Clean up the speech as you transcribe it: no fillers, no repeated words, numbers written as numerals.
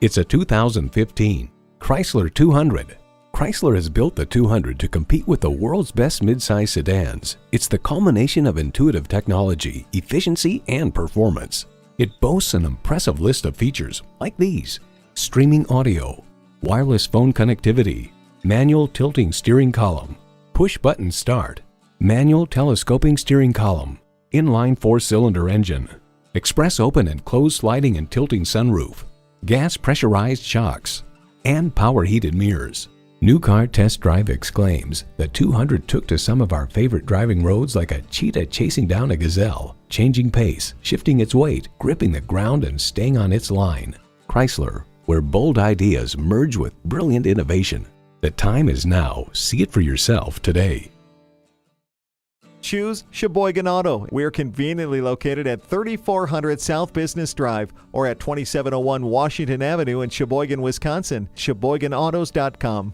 It's a 2015 Chrysler 200. Chrysler has built the 200 to compete with the world's best midsize sedans. It's the culmination of intuitive technology, efficiency, and performance. It boasts an impressive list of features like these: streaming audio, wireless phone connectivity, manual tilting steering column, push-button start, manual telescoping steering column, inline 4-cylinder engine, express open and closed sliding and tilting sunroof, gas pressurized shocks, and power heated mirrors. New Car Test Drive exclaims, the 200 took to some of our favorite driving roads like a cheetah chasing down a gazelle, changing pace, shifting its weight, gripping the ground, and staying on its line. Chrysler, where bold ideas merge with brilliant innovation. The time is now. See it for yourself today. Choose Sheboygan Auto. We're conveniently located at 3400 South Business Drive or at 2701 Washington Avenue in Sheboygan, Wisconsin. SheboyganAutos.com.